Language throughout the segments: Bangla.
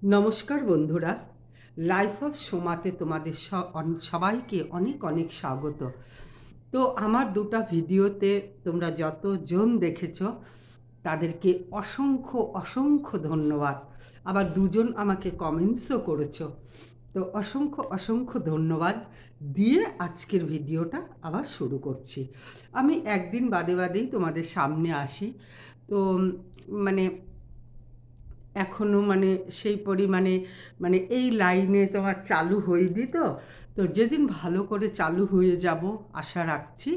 নমস্কার বন্ধুরা, লাইফ অফ সোমাতে তোমাদের সবাইকে অনেক অনেক স্বাগত। তো আমার দুটো ভিডিওতে তোমরা যতজন দেখেছো তাদেরকে অসংখ্য অসংখ্য ধন্যবাদ। আবার দুজন আমাকে কমেন্টসও করেছো, তো অসংখ্য অসংখ্য ধন্যবাদ দিয়ে আজকের ভিডিওটা আবার শুরু করছি। আমি একদিন বাদে বাদেই তোমাদের সামনে আসি। তো মানে এখনও সেই পরিমাণে এই লাইনে তোমার চালু হয়নি। তো যেদিন ভালো করে চালু হয়ে যাব আশা রাখছি,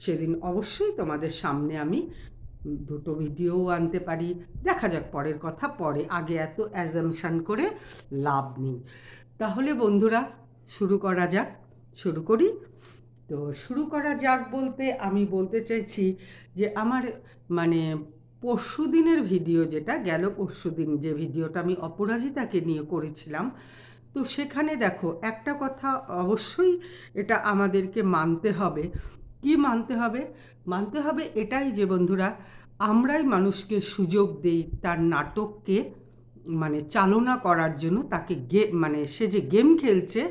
সেদিন অবশ্যই তোমাদের সামনে আমি দুটো ভিডিও আনতে পারি। দেখা যাক, পরের কথা পরে, আগে এত অ্যাজামশান করে লাভ নেই। তাহলে বন্ধুরা শুরু করা যাক, শুরু করি। তো শুরু করা যাক বলতে আমি বলতে চাইছি যে আমার মানে পরশুদিনের ভিডিও, যেটা গেল পরশুদিন যে ভিডিওটা আমি অপরাজিতাকে নিয়ে করেছিলাম, তো সেখানে দেখো একটা কথা অবশ্যই এটা আমাদেরকে মানতে হবে। কি মানতে হবে? মানতে হবে এটাই যে বন্ধুরা, আমরাই মানুষকে সুযোগ দেই তার নাটককে চালনা করার জন্য। তাকে সে যে গেম খেলছে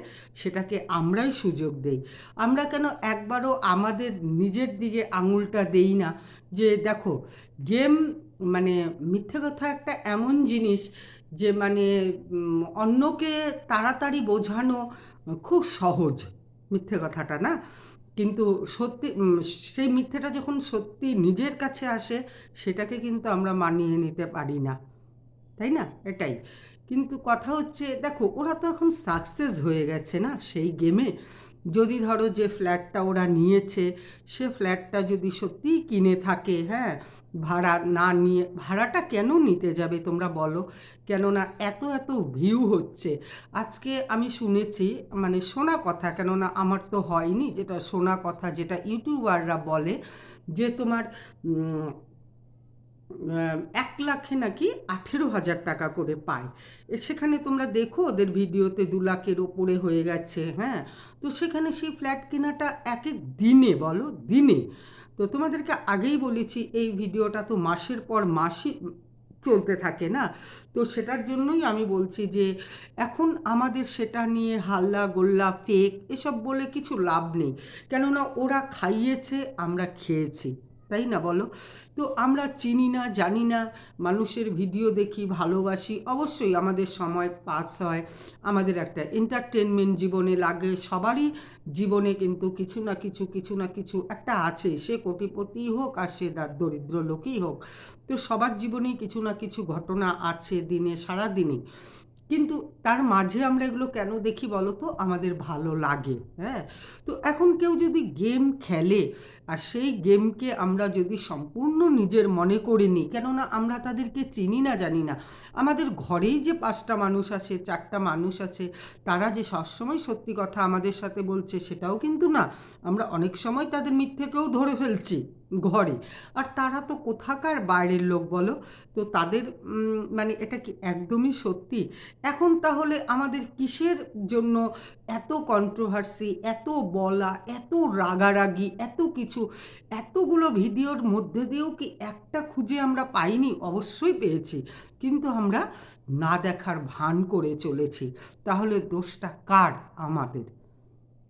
সেটাকে আমরাই সুযোগ দেই। আমরা কেন একবারও আমাদের নিজের দিকে আঙুলটা দেই না যে দেখো, গেম মিথ্যে কথা একটা এমন জিনিস যে অন্যকে তাড়াতাড়ি বোঝানো খুব সহজ, মিথ্যে কথাটা না। কিন্তু সত্যি সেই মিথ্যেটা যখন সত্যি নিজের কাছে আসে, সেটাকে কিন্তু আমরা মানিয়ে নিতে পারি না, তাই না? এটাই কিন্তু কথা হচ্ছে, দেখো ওরা তো এখন সাকসেস হয়ে গেছে না সেই গেমে। যদি ধরো যে ফ্ল্যাটটা ওরা নিয়েছে, সে ফ্ল্যাটটা যদি সত্যিই কিনে থাকে, হ্যাঁ, ভাড়া না নিয়ে, ভাড়াটা কেন নিতে যাবে তোমরা বলো? কেননা এত এত ভিউ হচ্ছে। আজকে আমি শুনেছি, শোনা কথা, কেননা আমার তো হয়নি, যেটা শোনা কথা, যেটা ইউটিউবাররা বলে যে তোমার 1 লাখে নাকি 18,000 টাকা করে পায়। সেখানে তোমরা দেখো ওদের ভিডিওতে 2 লাখের ওপরে হয়ে গেছে, হ্যাঁ। তো সেখানে সেই ফ্ল্যাট কেনাটা এক এক দিনে, বলো দিনে। তো তোমাদেরকে আগেই বলেছি এই ভিডিওটা তো মাসের পর মাসই চলতে থাকে না। তো সেটার জন্যই আমি বলছি যে এখন আমাদের সেটা নিয়ে হাল্লা গোল্লা ফেক এসব বলে কিছু লাভ নেই। কেননা ওরা খাইয়েছে, আমরা খেয়েছি, তাই না বলো? তো আমরা চিনি না, জানি না, মানুষের ভিডিও দেখি, ভালোবাসি, অবশ্যই আমাদের সময় পাস হয়, আমাদের একটা এন্টারটেনমেন্ট জীবনে লাগে। সবারই জীবনে কিন্তু কিছু না কিছু কিছু না কিছু একটা আছে, সে কোটিপতিই হোক আর সে দরিদ্র লোকই হোক। তো সবার জীবনেই কিছু না কিছু ঘটনা আছে দিনে, সারা দিনে। কিন্তু তার মাঝে আমরা এগুলো কেন দেখি বলো তো? আমাদের ভালো লাগে, হ্যাঁ। তো এখন কেউ যদি গেম খেলে, আর সেই গেমকে আমরা যদি সম্পূর্ণ নিজের মনে করে নিই, কেননা আমরা তাদেরকে চিনি না, জানি না। আমাদের ঘরেই যে 5টা মানুষ আছে, 4টা মানুষ আছে, তারা যে সবসময় সত্যি কথা আমাদের সাথে বলছে সেটাও কিন্তু না। আমরা অনেক সময় তাদের মিথ্যেকেও ধরে ফেলছি ঘরে। আর তারা তো কোথাকার বাইরের লোক বলো? তো তাদের এটা কি একদমই সত্যি? এখন তাহলে আমাদের কিসের জন্য এত কন্ট্রোভার্সি, এত বলা, এত রাগারাগি, এত কিছু? এতগুলো ভিডিওর মধ্যে দিয়েও কি একটা খুঁজে আমরা পাইনি? অবশ্যই পেয়েছি, কিন্তু আমরা না দেখার ভান করে চলেছি। তাহলে দোষটা কার? আমাদের।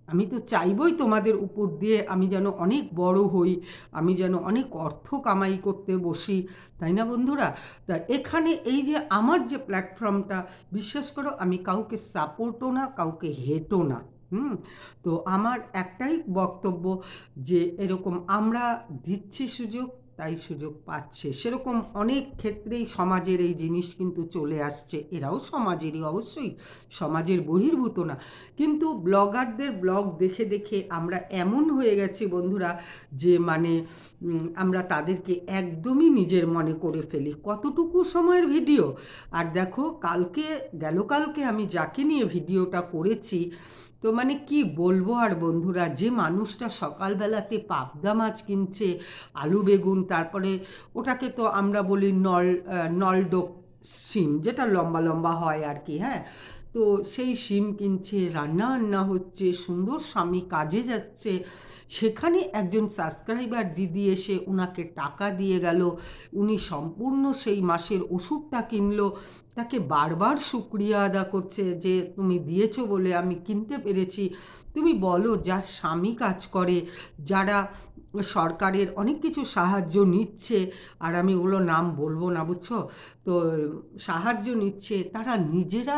আমি তো চাইবই তোমাদের উপর দিয়ে আমি যেন অনেক বড় হই, আমি যেন অনেক অর্থ কামাই করতে বসি, তাই না বন্ধুরা? তা এখানে এই যে আমার যে প্ল্যাটফর্মটা, বিশ্বাস করো আমি কাউকে সাপোর্টও না, কাউকে হেটও না। তো আমার একটাই বক্তব্য যে এরকম আমরা দিচ্ছি সুযোগ, তাই সুযোগ পাচ্ছে। সেরকম অনেক ক্ষেত্রেই সমাজের এই জিনিস কিন্তু চলে আসছে। এরাও সমাজেরই, অবশ্যই সমাজের বহির্ভূত না। কিন্তু ব্লগারদের ব্লগ দেখে দেখে আমরা এমন হয়ে গেছি বন্ধুরা যে আমরা তাদেরকে একদমই নিজের মনে করে ফেলি। কতটুকু সময়ের ভিডিও! আর দেখো কালকে আমি যাকে নিয়ে ভিডিওটা করেছি, তো কি বলবো আর বন্ধুরা, যে মানুষটা সকালবেলাতে পাবদা মাছ কিনছে, আলু বেগুন, তারপরে ওটাকে তো আমরা বলি নলডোক শিম, যেটা লম্বা লম্বা হয় আর কি, হ্যাঁ। তো সেই শিম কিনছে, রান্না হচ্ছে, সুন্দর স্বামী কাজে যাচ্ছে, সেখানে একজন সাবস্ক্রাইবার দিদি এসে ওনাকে টাকা দিয়ে গেল, উনি সম্পূর্ণ সেই মাসের ওষুধটা কিনলো, তাকে বারবার শুকরিয়া আদা করছে যে তুমি দিয়েছো বলে আমি কিনতে পেরেছি। তুমি বলো যার স্বামী কাজ করে, যারা সরকারের অনেক কিছু সাহায্য নিচ্ছে, আর আমি ওগুলো নাম বলবো না বুঝছো, তো সাহায্য নিচ্ছে, তারা নিজেরা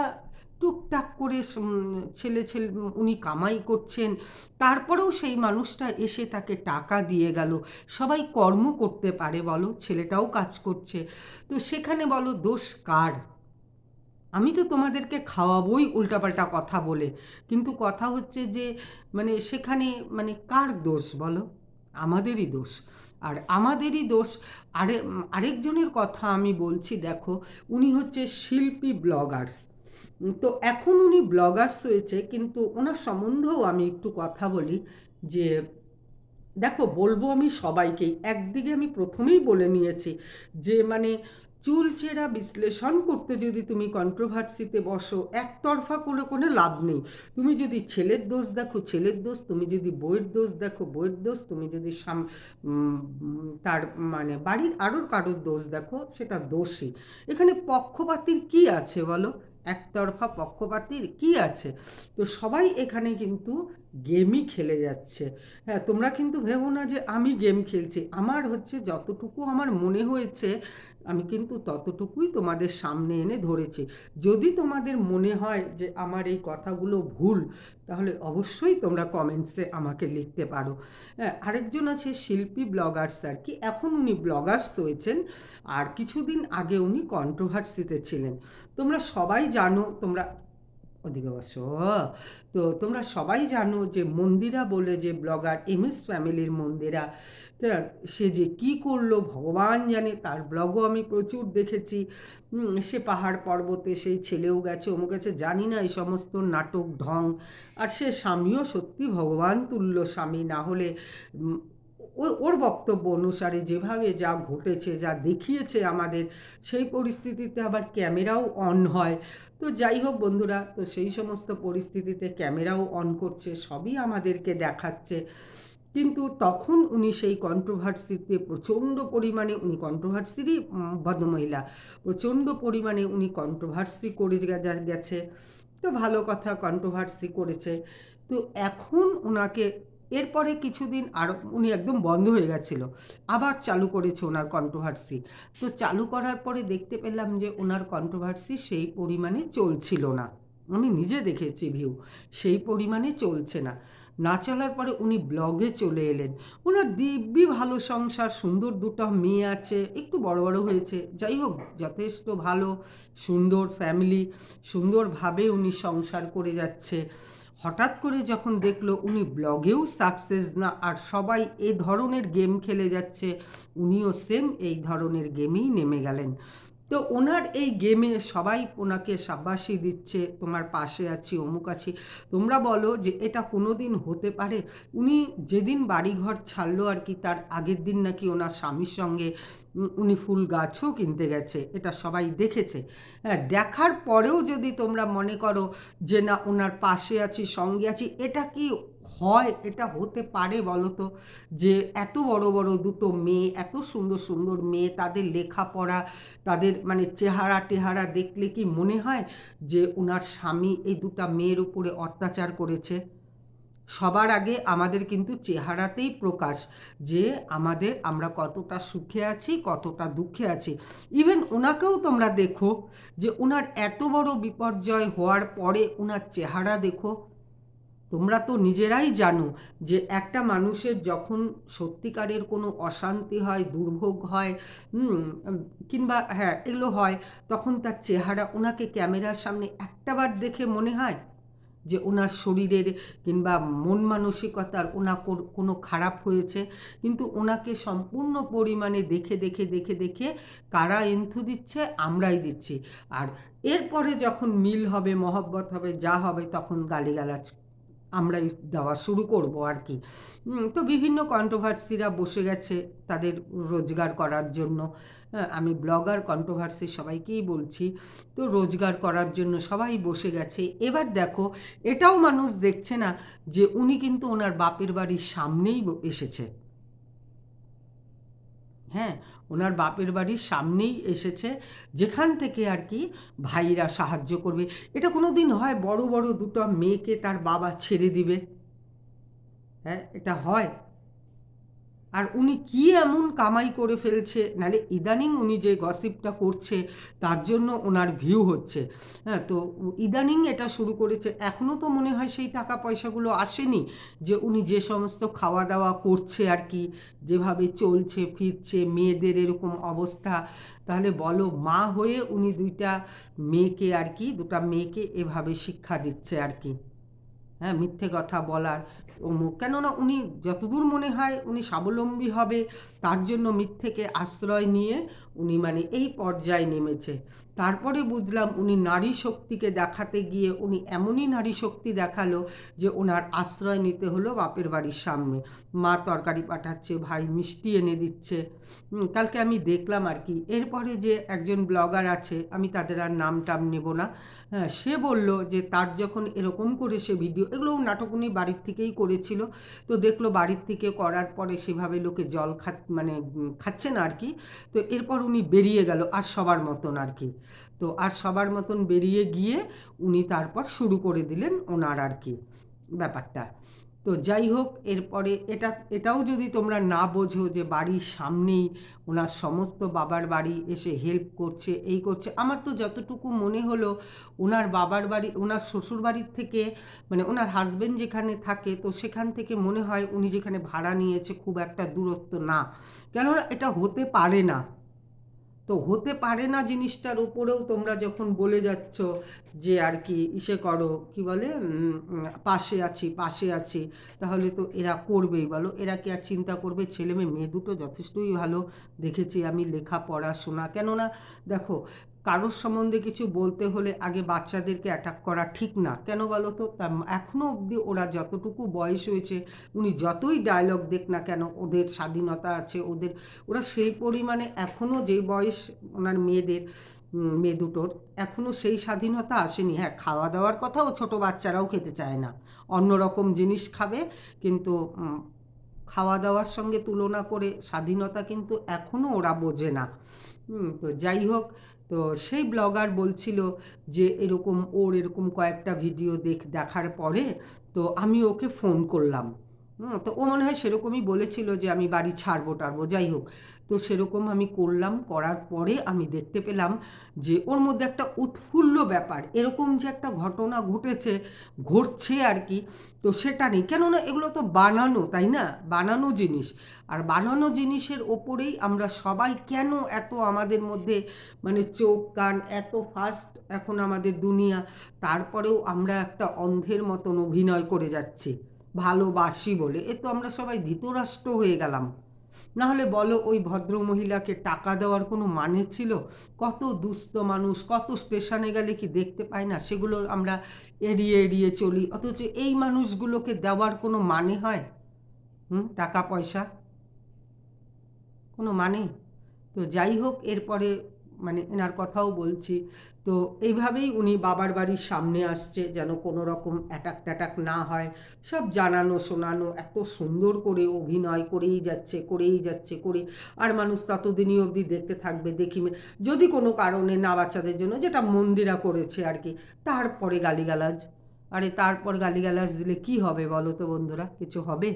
টুকটাক করে ছেলে ছেলে উনি কামাই করছেন, তারপরেও সেই মানুষটা এসে তাকে টাকা দিয়ে গেল। সবাই কর্ম করতে পারে বলো, ছেলেটাও কাজ করছে, তো সেখানে বলো দোষ কার? আমি তো তোমাদেরকে খাওয়াবোই উল্টাপাল্টা কথা বলে, কিন্তু কথা হচ্ছে যে মানে সেখানে মানে কার দোষ বলো? আমাদেরই দোষ। আর আমাদেরই দোষ। আরেকজনের কথা আমি বলছি, দেখো, উনি হচ্ছে শিল্পী ব্লগার্স। তো এখন উনি ব্লগার্স হয়েছে, কিন্তু ওনার সম্বন্ধেও আমি একটু কথা বলি। যে দেখো, বলবো আমি সবাইকেই, একদিকে আমি প্রথমেই বলে নিয়েছি যে মানে চুলচেরা বিশ্লেষণ করতে যদি তুমি কন্ট্রোভার্সিতে বসো, একতরফা করে কোনো লাভ নেই। তুমি যদি ছেলের দোষ দেখো ছেলের দোষ, তুমি যদি বইয়ের দোষ দেখো বইয়ের দোষ, তুমি যদি তার মানে বাড়ির আরও কারোর দোষ দেখো, সেটা দোষী। এখানে পক্ষপাতির কি আছে বলো? একতরফা পক্ষপাতির কি আছে? তো সবাই এখানে কিন্তু গেমই খেলে যাচ্ছে। হ্যাঁ, তোমরা কিন্তু ভেবো না যে আমি গেম খেলছি। আমার হচ্ছে যতটুকু আমার মনে হয়েছে, আমি কিন্তু ততটুকুই তোমাদের সামনে এনে ধরেছি। যদি তোমাদের মনে হয় যে আমার এই কথাগুলো ভুল, তাহলে অবশ্যই তোমরা কমেন্টসে আমাকে লিখতে পারো। হ্যাঁ, আরেকজন আছে শিল্পী ব্লগার্স, আর কি এখন উনি ব্লগার্স হয়েছেন, আর কিছুদিন আগে উনি কন্ট্রোভার্সিতে ছিলেন। তোমরা সবাই জানো, তোমরা ওদিকে বসো, তো তোমরা সবাই জানো যে মন্দিরা বলে যে ব্লগার, এমএস ফ্যামিলির মন্দিরা, তা সে যে কি করলো ভগবান জানে। তার ব্লগও আমি প্রচুর দেখেছি। সে পাহাড় পর্বতে সেই ছেলেও গেছে, অমুক গেছে, জানি না এই সমস্ত নাটক ঢং। আর সে স্বামীও সত্যি ভগবান তুল্য স্বামী, না হলে ওর বক্তব্য অনুসারে যেভাবে যা ঘটেছে, যা দেখিয়েছে আমাদের, সেই পরিস্থিতিতে আবার ক্যামেরাও অন হয়। তো যাই হোক বন্ধুরা, তো সেই সমস্ত পরিস্থিতিতে ক্যামেরাও অন করছে, সবই আমাদেরকে দেখাচ্ছে। কিন্তু তখন উনি সেই কন্ট্রোভার্সিতে প্রচণ্ড পরিমাণে, উনি কন্ট্রোভার্সিরই ভদ্রমহিলা, প্রচণ্ড পরিমাণে উনি কন্ট্রোভার্সি করে গেছে। তো ভালো কথা, কন্ট্রোভার্সি করেছে। তো এখন ওনাকে এরপরে কিছুদিন আর উনি একদম বন্ধ হয়ে গেছিল, আবার চালু করেছে ওনার কন্ট্রোভার্সি। তো চালু করার পরে দেখতে পেলাম যে ওনার কন্ট্রোভার্সি সেই পরিমাণে চলছিল না। আমি নিজে দেখেছি ভিউ, সেই পরিমাণে চলছে না। না চলার পরে উনি ব্লগে চলে এলেন। ওনার দিব্যি ভালো সংসার, সুন্দর দুটো মেয়ে আছে, একটু বড় বড় হয়েছে, যাই হোক যথেষ্ট ভালো সুন্দর ফ্যামিলি, সুন্দরভাবে উনি সংসার করে যাচ্ছে। হঠাৎ করে যখন দেখলো উনি ব্লগেও সাকসেস না, আর সবাই এ ধরনের গেম খেলে যাচ্ছে, উনিও সেম এই ধরনের গেমেই নেমে গেলেন। তো ওনার এই গেমে সবাই ওনাকে সাব্বাসি দিচ্ছে, তোমার পাশে আছি, অমুক আছি। তোমরা বলো যে এটা কোনো দিন হতে পারে? উনি যেদিন বাড়িঘর ছাড়লো আর কি, তার আগের দিন নাকি ওনার স্বামীর সঙ্গে উনি ফুল গাছও কিনতে গেছে, এটা সবাই দেখেছে। হ্যাঁ, দেখার পরেও যদি তোমরা মনে করো যে না ওনার পাশে আছি, সঙ্গে আছি, এটা কি হয়? এটা হতে পারে বলো তো? যে এত বড় বড় দুটো মেয়ে, এত সুন্দর সুন্দর মেয়ে, তাদের লেখাপড়া, তাদের মানে চেহারা টেহারা দেখলে কি মনে হয় যে ওনার স্বামী এই দুটো মেয়ের উপরে অত্যাচার করেছে? সবার আগে আমাদের কিন্তু চেহারাতেই প্রকাশ, যে আমরা কতটা সুখে আছি, কতটা দুঃখে আছি। ইভেন ওনাকেও তোমরা দেখো, যে ওনার এত বড় বিপর্যয় হওয়ার পরে ওনার চেহারা দেখো। তোমরা তো নিজেরাই জানো যে একটা মানুষের যখন সত্যিকারের কোনো অশান্তি হয়, দুর্ভোগ হয়, কিংবা হ্যাঁ এগুলো হয়, তখন তার চেহারা, ওনাকে ক্যামেরার সামনে একটাবার দেখে মনে হয় যে ওনার শরীরের কিংবা মন মানসিকতার কোনো খারাপ হয়েছে? কিন্তু ওনাকে সম্পূর্ণ পরিমাণে দেখে দেখে দেখে দেখে কারা এন্থু দিচ্ছে? আমরাই দিচ্ছি। আর এরপরে যখন মিল হবে, মহব্বত হবে, যা হবে, তখন গালিগালাজ আমরাই দেওয়া শুরু করব আর কি। তো বিভিন্ন কন্ট্রোভার্সিরা বসে গেছে তাদের রোজগার করার জন্য। আমি ব্লগার, কন্ট্রোভার্সি সবাইকেই বলছি, তো রোজগার করার জন্য সবাই বসে গেছে। এবার দেখো, এটাও মানুষ দেখছে না যে উনি কিন্তু ওনার বাপের বাড়ির সামনেই এসেছে। হ্যাঁ, ওনার বাপের বাড়ির সামনেই এসেছে, যেখান থেকে আর কি ভাইরা সাহায্য করবে। এটা কোনো দিন হয় বড় বড় দুটো মেয়েকে তার বাবা ছেড়ে দিবে? হ্যাঁ, এটা হয়? আর উনি কি এমন কামাই করে ফেলছে, নাহলে ইদানিং উনি যে গসিপটা করছে তার জন্য ওনার ভিউ হচ্ছে। হ্যাঁ, তো ইদানিং এটা শুরু করেছে, এখনও তো মনে হয় সেই টাকা পয়সাগুলো আসেনি, যে উনি যে সমস্ত খাওয়া দাওয়া করছে আর কি, যেভাবে চলছে ফিরছে, মেয়েদের এরকম অবস্থা। তাহলে বলো, মা হয়ে উনি দুইটা মেয়েকে আর কি, দুটা মেয়েকে এভাবে শিক্ষা দিচ্ছে আর কি। হ্যাঁ, মিথ্যে কথা বলার অমুক, কেননা উনি যতদূর মনে হয় উনি স্বাবলম্বী হবে, তার জন্য মিথ্যেকে আশ্রয় নিয়ে উনি মানে এই পর্যায়ে নেমেছে। তারপরে বুঝলাম উনি নারী শক্তিকে দেখাতে গিয়ে উনি এমনই নারী শক্তি দেখালো যে ওনার আশ্রয় নিতে হলো বাপের বাড়ির সামনে। মা তরকারি পাঠাচ্ছে, ভাই মিষ্টি এনে দিচ্ছে। কালকে আমি দেখলাম আর কি। এরপরে যে একজন ব্লগার আছে, আমি তাদের আর নাম টাম নেব না, হ্যাঁ, সে বলল যে তার যখন এরকম করে সে ভিডিও, এগুলো নাটক উনি বাড়ির থেকেই করেছিল, তো দেখলো বাড়ির থেকে করার পরে সেভাবে লোকে জল মানে খাচ্ছে না আর কি। তো এরপর উনি বেরিয়ে গেল আর সবার মতন আর কি। তো আর সবার মতন বেরিয়ে গিয়ে উনি তারপর শুরু করে দিলেন ওনার আর কি ব্যাপারটা। তো যাই হোক, এরপরে এটাও যদি তোমরা না বোঝো যে বাড়ির সামনেই ওনার সমস্ত বাবার বাড়ি এসে হেল্প করছে, এই করছে, আমার তো যতটুকু মনে হলো ওনার বাবার বাড়ি, ওনার শ্বশুর বাড়ির থেকে, মানে ওনার হাজবেন্ড যেখানে থাকে, তো সেখান থেকে মনে হয় উনি যেখানে ভাড়া নিয়েছে খুব একটা দূরত্ব না, কেননা এটা হতে পারে না। তো হতে পারে না জিনিসটার উপরেও তোমরা যখন বলে যাচ্ছ যে আর কি ইসে করো, কি বলে, পাশে আছি পাশে আছি, তাহলে তো এরা করবেই বলো, এরা কি আর চিন্তা করবে? ছেলে মেয়ে, মেয়ে দুটো যথেষ্টই ভালো দেখেছি আমি, লেখা পড়াশোনা, কেননা দেখো, কারোর সম্বন্ধে কিছু বলতে হলে আগে বাচ্চাদেরকে অ্যাটাক করা ঠিক না, কেন বলো তো? তা এখনও অবধি ওরা যতটুকু বয়স হয়েছে, উনি যতই ডায়লগ দেখ না কেন, ওদের স্বাধীনতা আছে, ওরা সেই পরিমাণে এখনও যে বয়স ওনার মেয়েদের, মেয়ে দুটোর এখনও সেই স্বাধীনতা আসেনি। হ্যাঁ, খাওয়া দাওয়ার কথাও ছোট বাচ্চারাও খেতে চায় না, অন্য রকম জিনিস খাবে, কিন্তু খাওয়া দাওয়ার সঙ্গে তুলনা করে স্বাধীনতা কিন্তু এখনও ওরা বোঝে না। তো যাই হোক, তো সেই ব্লগার বলছিল যে এরকম ওর এরকম কয়েকটা ভিডিও দেখার পরে তো আমি ওকে ফোন করলাম। তো ও মনে হয় সেরকমই বলেছিল যে আমি বাড়ি ছাড়বো টাড়বো, যাই হোক। তো সেরকম আমি করলাম, করার পরে আমি দেখতে পেলাম যে ওর মধ্যে একটা উৎফুল্ল ব্যাপার, এরকম যে একটা ঘটনা ঘটছে আর কি, তো সেটা নেই, কেননা এগুলো তো বানানো, তাই না? বানানো জিনিস, আর বানানো জিনিসের ওপরেই আমরা সবাই কেন এত আমাদের মধ্যে মানে চোখ কান এত ফাস্ট এখন আমাদের দুনিয়া, তারপরেও আমরা একটা অন্ধের মতন অভিনয় করে যাচ্ছি ভালোবাসি বলে। এ তো আমরা সবাই ধৃতরাষ্ট্র হয়ে গেলাম। না হলে বলো, ওই ভদ্র মহিলাকে টাকা দেওয়ার কোনো মানে ছিল? কত দুস্থ মানুষ, কত স্টেশনে গেলে কি দেখতে পাই না, সেগুলো আমরা এড়িয়ে এড়িয়ে চলি, অথচ এই মানুষগুলোকে দেওয়ার কোনো মানে হয়? টাকা পয়সা কোনো মানে? তো যাই হোক, এরপরে মানে এনার কথাও বলছি, তো এইভাবেই উনি বাবার বাড়ির সামনে আসছে যেন কোনো রকম অ্যাটাক ট্যাটাক না হয়, সব জানানো শোনানো, এত সুন্দর করে অভিনয় করেই যাচ্ছে করেই যাচ্ছে করে, আর মানুষ ততদিনই অবধি দেখতে থাকবে, দেখি যদি কোনো কারণে না বাচ্চাদের জন্য, যেটা মন্দিরা করেছে আর কি, তারপরে গালিগালাজ। আরে তারপর গালিগালাজ দিলে কি হবে বলো তো বন্ধুরা? কিছু হবে?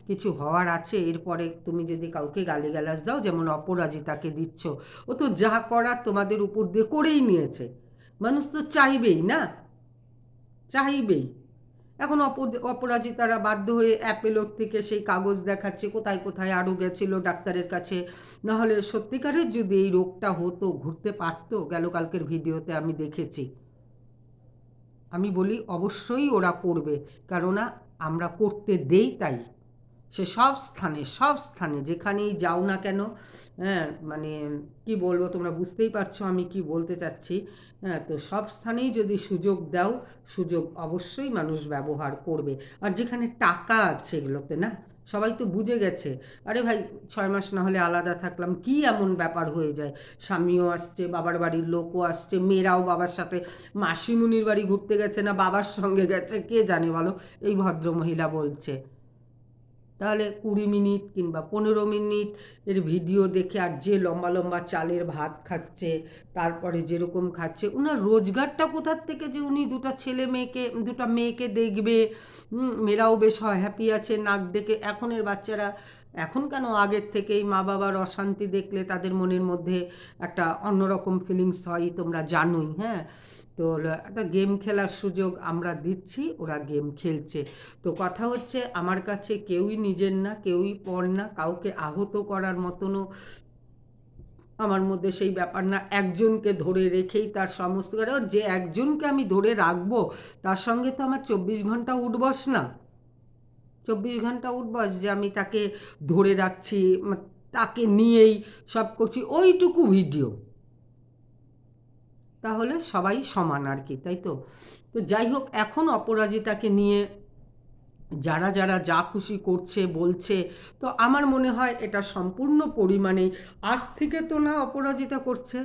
কিছু হওয়ার আছে? এরপরে তুমি যদি কাউকে গালিগালাজ দাও, যেমন অপরাজিতাকে দিচ্ছ, ও তো যা করার তোমাদের উপর দিয়ে করেই নিয়েছে, মানুষ তো চাইবেই না, চাইবেই। এখন অপরাজিতারা বাধ্য হয়ে অ্যাপেলোর থেকে সেই কাগজ দেখাচ্ছে, কোথায় কোথায় আরও গেছিল ডাক্তারের কাছে, নাহলে সত্যিকারের যদি এই রোগটা হতো, ঘুরতে পারতো, গেল কালকের ভিডিওতে আমি দেখেছি। আমি বলি অবশ্যই ওরা করবে, কেননা আমরা করতে দেই তাই। সে সব স্থানে যেখানেই যাও না কেন, হ্যাঁ, মানে কি বলবো, তোমরা বুঝতেই পারছো আমি কি বলতে চাচ্ছি। হ্যাঁ, তো সব স্থানেই যদি সুযোগ দাও, সুযোগ অবশ্যই মানুষ ব্যবহার করবে। আর যেখানে টাকা আছে এগুলোতে না, সবাই তো বুঝে গেছে, আরে ভাই 6 মাস না হলে আলাদা থাকলাম, কি এমন ব্যাপার হয়ে যায়? স্বামীও আসছে, বাবার বাড়ির লোকও আসছে, মেয়েরাও বাবার সাথে, মাসিমুনির বাড়ি ঘুরতে গেছে না বাবার সঙ্গে গেছে, কে জানে বলো, এই ভদ্রমহিলা বলছে। তাহলে 20 মিনিট কিংবা 15 মিনিট এর ভিডিও দেখে, আর যে লম্বা লম্বা চালের ভাত খাচ্ছে, তারপরে যেরকম খাচ্ছে, ওনার রোজগারটা কোথার থেকে যে উনি দুটা মেয়েকে দেখবে, মেয়েরাও বেশ হ্যাপি আছে নাক ডেকে। এখনের বাচ্চারা, এখন কেন, আগের থেকেই মা বাবার অশান্তি দেখলে তাদের মনের মধ্যে একটা অন্যরকম ফিলিংস হয়, তোমরা জানোই। হ্যাঁ, তো একটা গেম খেলার সুযোগ আমরা দিচ্ছি, ওরা গেম খেলছে। তো কথা হচ্ছে, আমার কাছে কেউই নিজের না, কেউই পর না, কাউকে আহত করার মতনও আমার মধ্যে সেই ব্যাপার না। একজনকে ধরে রেখেই তার সমস্ত, যে একজনকে আমি ধরে রাখবো তার সঙ্গে তো আমার 24 ঘন্টা উঠবস না, 24 ঘন্টা উঠবস যে আমি তাকে ধরে রাখছি, তাকে নিয়েই সব করছি, ওইটুকু ভিডিও, তাহলে সবাই সমান আর কি, তাই তো। তো যাই হোক, এখন অপরাজিতাকে নিয়ে যারা যারা যা খুশি করছে বলছে, তো আমার মনে হয় এটা সম্পূর্ণ পরিমাণে আজ থেকে তো না অপরাজিতা করছে,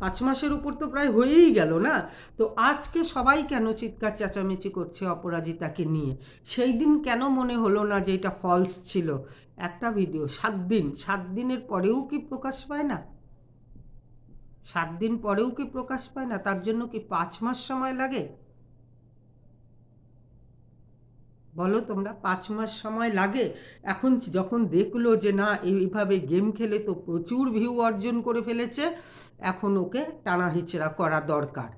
5 মাসের উপর তো প্রায় হয়েই গেল না। তো আজকে সবাই কেন চিৎকার চেঁচামেচি করছে অপরাজিতাকে নিয়ে? সেই দিন কেন মনে হলো না যে এটা ফলস ছিল? একটা ভিডিও 7 দিনের পরেও কি প্রকাশ পায় না? 7 দিন পরেও কি প্রকাশ পায় না? তার জন্য কি 5 মাস সময় লাগে? বলো তোমরা, 5 মাস সময় লাগে? এখন যখন দেখলো যে না, এইভাবে গেম খেলে তো প্রচুর ভিউ অর্জন করে ফেলেছে, এখন ওকে টানা হিচড়া করা দরকার,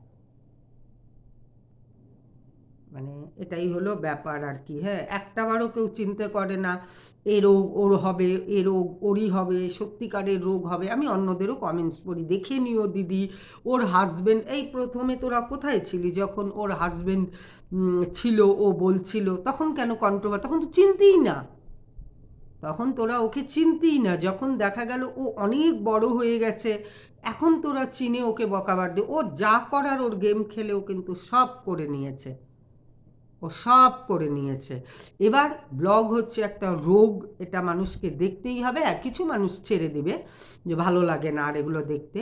মানে এটাই হলো ব্যাপার আর কি। হ্যাঁ, একটাবারও কেউ চিন্তা করে না এ রোগ ওর হবে, এ রোগ ওরই হবে, সত্যিকারের রোগ হবে। আমি অন্যদেরও কমেন্টস পড়ি, দেখে নিও দিদি, ওর হাজবেন্ড, এই প্রথমে তোরা কোথায় ছিলি যখন ওর হাজবেন্ড ছিল, ও বলছিল, তখন কেন কন্ট্রোভার্সি? তখন তো চিনতেই না, তখন তোরা ওকে চিনতেই না। যখন দেখা গেল ও অনেক বড় হয়ে গেছে, এখন তোরা চিনে ওকে বকাবার দে। ও যা করার ওর গেম খেলেও কিন্তু সব করে নিয়েছে, ও সব করে নিয়েছে। এবার ব্লগ হচ্ছে একটা রোগ, এটা মানুষকে দেখতেই হবে। আর কিছু মানুষ ছেড়ে দেবে যে ভালো লাগে না আর এগুলো দেখতে,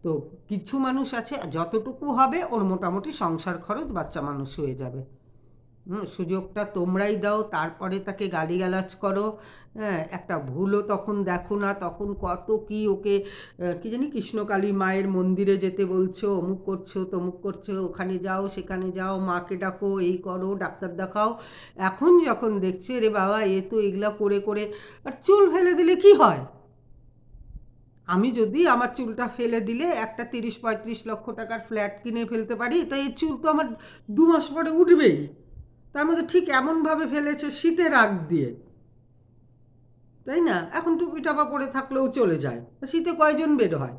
তো কিছু মানুষ আছে যতটুকু হবে ওর মোটামুটি সংসার খরচ, বাচ্চা মানুষ হয়ে যাবে। সুযোগটা তোমরাই দাও, তারপরে তাকে গালিগালাজ করো। হ্যাঁ, একটা ভুলও তখন দেখো না, তখন কত কি ওকে কি জানি কৃষ্ণকালী মায়ের মন্দিরে যেতে বলছো, অমুক করছো তমুক করছো, ওখানে যাও সেখানে যাও, মাকে ডাকো, এই করো, ডাক্তার দেখাও। এখন যখন দেখছে রে বাবা, এ তো এগুলা করে করে, আর চুল ফেলে দিলে কি হয়? আমি যদি আমার চুলটা ফেলে দিলে একটা 30-35 লক্ষ টাকার ফ্ল্যাট কিনে ফেলতে পারি, তো এই চুল তো আমার 2 মাস পরে উঠবেই। তার মধ্যে ঠিক এমনভাবে ফেলেছে শীতের আগ দিয়ে, তাই না? এখন টুপি টাপা পরে থাকলেও চলে যায়, শীতে কয়জন বের হয়?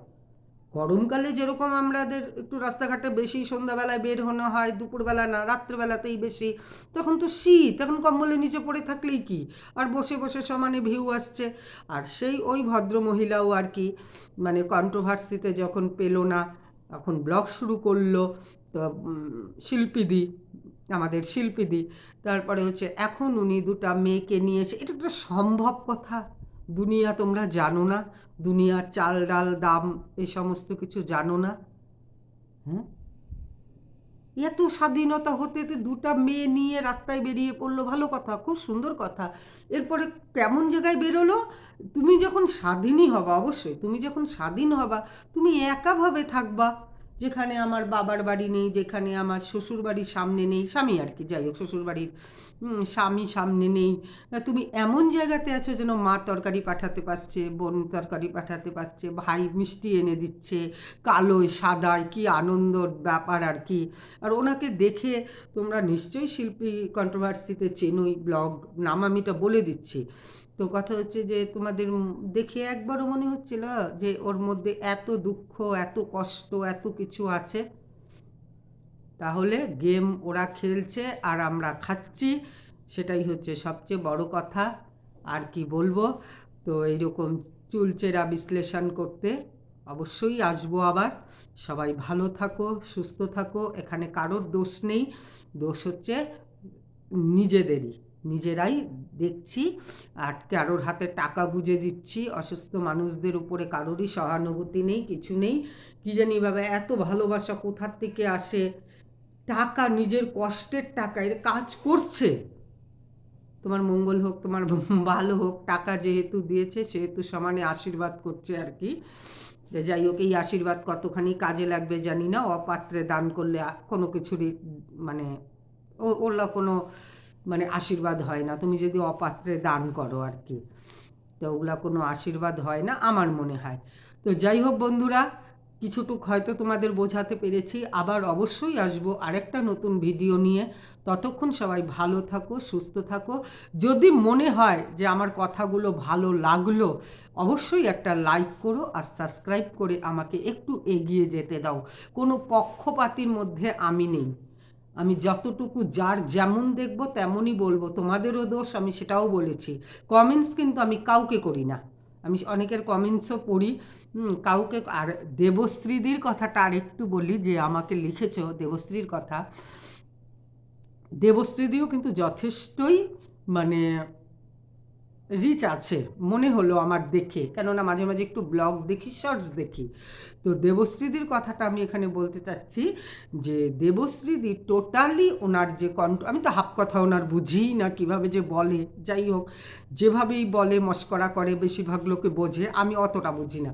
গরমকালে যেরকম আমাদের একটু রাস্তাঘাটে বেশি সন্ধ্যাবেলায় বের হনো হয়, দুপুরবেলা না, রাত্রেবেলাতেই বেশি, তখন তো শীত, এখন কম্বলের নিচে পড়ে থাকলেই কি, আর বসে বসে সমানে ভিউ আসছে। আর সেই ওই ভদ্রমহিলাও আর কি, মানে কন্ট্রোভার্সিতে যখন পেলো না, তখন ব্লগ শুরু করলো। তো শিল্পীদি, আমাদের শিল্পীদি, তারপরে হচ্ছে এখন উনি দুটা মেয়েকে নিয়ে এসে, এটা একটা সম্ভব কথা? দুনিয়া তোমরা জানো না? দুনিয়ার চাল ডাল দাম এই সমস্ত কিছু জানো না? হ্যাঁ, এত স্বাধীনতা হতে তো দুটা মেয়ে নিয়ে রাস্তায় বেরিয়ে পড়লো, ভালো কথা, খুব সুন্দর কথা। এরপরে কেমন জায়গায় বেরোলো? তুমি যখন স্বাধীনই হবা, অবশ্যই তুমি যখন স্বাধীন হবা, তুমি একাভাবে থাকবা, যেখানে আমার বাবার বাড়ি নেই, যেখানে আমার শ্বশুর বাড়ির সামনে নেই, স্বামী আর কি, যাই হোক শ্বশুর বাড়ির স্বামী সামনে নেই, তুমি এমন জায়গাতে আছো যেন মা তরকারি পাঠাতে পারছে, বোন তরকারি পাঠাতে পারছে, ভাই মিষ্টি এনে দিচ্ছে, কালোয় সাদায়, কি আনন্দর ব্যাপার আর কি। আর ওনাকে দেখে তোমরা নিশ্চয়ই শিল্পী কন্ট্রোভার্সিতে চেনোই, ব্লগ নাম আমি এটা বলে দিচ্ছি। তো কথা হচ্ছে যে তোমাদের দেখে একবারও মনে হচ্ছিল যে ওর মধ্যে এত দুঃখ, এত কষ্ট, এত কিছু আছে? তাহলে গেম ওরা খেলছে আর আমরা খাচ্ছি, সেটাই হচ্ছে সবচেয়ে বড় কথা। আর কি বলবো? তো এইরকম চুলচেরা বিশ্লেষণ করতে অবশ্যই আসবো আবার। সবাই ভালো থাকো, সুস্থ থাকো, এখানে কারোর দোষ নেই, দোষ হচ্ছে নিজেদেরই, নিজেরাই দেখছি। আর কারোর হাতে টাকা গুঁজে দিচ্ছি, অসুস্থ মানুষদের উপরে কারোরই সহানুভূতি নেই, কিছু নেই। কী জানি বাবা, এত ভালোবাসা কোথার থেকে আসে? টাকা, নিজের কষ্টের টাকা, এর কাজ করছে, তোমার মঙ্গল হোক, তোমার ভালো হোক। টাকা যেহেতু দিয়েছে সেহেতু সমানে আশীর্বাদ করছে আর কি। যে যাই হোক, এই আশীর্বাদ কতখানি কাজে লাগবে জানি না। অপাত্রে দান করলে কোনো কিছুরই মানে ওগুলো কোনো মানে আশীর্বাদ হয় না, তুমি যদি অপাত্রে দান করো আর কি। তো ওগুলা কোনো আশীর্বাদ হয় না আমার মনে হয়। তো যাই হোক বন্ধুরা, কিছুটুক হয়তো তোমাদের বোঝাতে পেরেছি। আবার অবশ্যই আসবো আরেকটা নতুন ভিডিও নিয়ে। ততক্ষণ সবাই ভালো থাকো, সুস্থ থাকো। যদি মনে হয় যে আমার কথাগুলো ভালো লাগলো, অবশ্যই একটা লাইক করো আর সাবস্ক্রাইব করে আমাকে একটু এগিয়ে যেতে দাও। কোনো পক্ষপাতির মধ্যে আমি নেই। আমি যতটুকু যার যেমন দেখব তেমনই বলবো। তোমাদেরও দোষ, আমি সেটাও বলেছি। কমেন্টস কিন্তু আমি কাউকে করি না, আমি অনেকের কমেন্টসও পড়ি। কাউকে। আর দেবশ্রীদির কথাটা আরেকটু বলি, যে আমাকে লিখেছ দেবশ্রীর কথা। দেবশ্রীদিও কিন্তু যথেষ্টই মানে রিচ আছে মনে হলো আমার দেখে, কেননা মাঝে মাঝে একটু ব্লগ দেখি, শর্টস দেখি। তো দেবশ্রীদির কথাটা আমি এখানে বলতে চাচ্ছি যে দেবশ্রীদি টোটালি ওনার যে আমি তো হাফ কথা ওনার বুঝিই না কীভাবে যে বলে। যাই হোক, যেভাবেই বলে মস্করা করে, বেশিরভাগ লোকে বোঝে, আমি অতটা বুঝি না।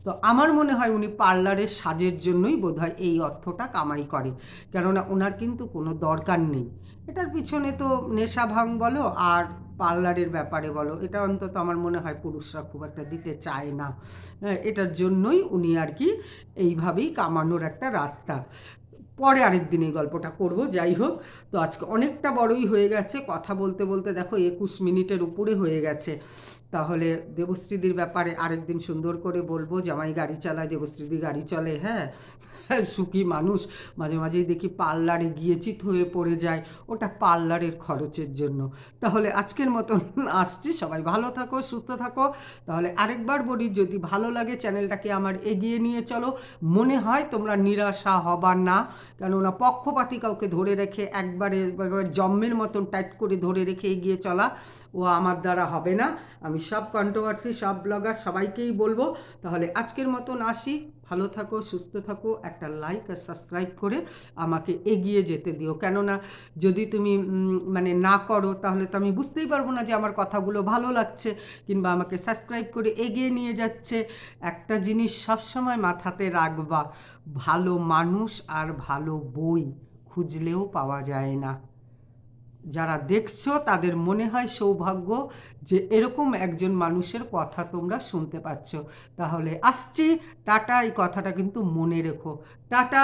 তো আমার মনে হয় উনি পার্লারের সাজের জন্যই বোধহয় এই অর্থটা কামাই করে, কেননা ওনার কিন্তু কোনো দরকার নেই। এটার পিছনে তো নেশা ভাঙ বলো আর পার্লারের ব্যাপারে বলো, এটা অন্তত আমার মনে হয় পুরুষরা খুব একটা দিতে চায় না। এটার জন্যই উনি আর কি এইভাবেই কামানোর একটা রাস্তা। পরে আরেক দিন এই গল্পটা করব। যাই হোক, তো আজকে অনেকটা বড়ই হয়ে গেছে, কথা বলতে বলতে দেখো 21 মিনিটের উপরে হয়ে গেছে। তাহলে দেবশ্রীদির ব্যাপারে আরেকদিন সুন্দর করে বলবো। জামাই গাড়ি চালায়, দেবশ্রীদি গাড়ি চলে, হ্যাঁ। সুখী মানুষ। মাঝে মাঝেই দেখি পার্লারে গিয়ে চিত হয়ে পড়ে যায়, ওটা পার্লারের খরচের জন্য। তাহলে আজকের মতন আসছি, সবাই ভালো থাকো, সুস্থ থাকো। তাহলে আরেকবার বলি, যদি ভালো লাগে চ্যানেলটাকে আমার এগিয়ে নিয়ে চলো। মনে হয় তোমরা নিরাশা হবার না, কেননা পক্ষপাতী কাউকে ধরে রেখে একবারে জম্মের মতন টাইট করে ধরে রেখে এগিয়ে চলা ও আমার দ্বারা হবে না। আমি সব কন্ট্রোভার্সি, সব ব্লগার সবাইকেই বলবো। তাহলে আজকের মতন আসি, ভালো থাকো, সুস্থ থাকো। একটা লাইক আর সাবস্ক্রাইব করে আমাকে এগিয়ে যেতে দিও, কেননা যদি তুমি মানে না করো তাহলে তো আমি বুঝতেই পারবো না যে আমার কথাগুলো ভালো লাগছে কিংবা আমাকে সাবস্ক্রাইব করে এগিয়ে নিয়ে যাচ্ছে। একটা জিনিস সবসময় মাথাতে রাখবা, ভালো মানুষ আর ভালো বই খুঁজলেও পাওয়া যায় না। যারা দেখছো তাদের মনে হয় সৌভাগ্য যে এরকম একজন মানুষের কথা তোমরা শুনতে পাচ্ছ। তাহলে আসছি, টাটা। এই কথাটা কিন্তু মনে রেখো, টাটা।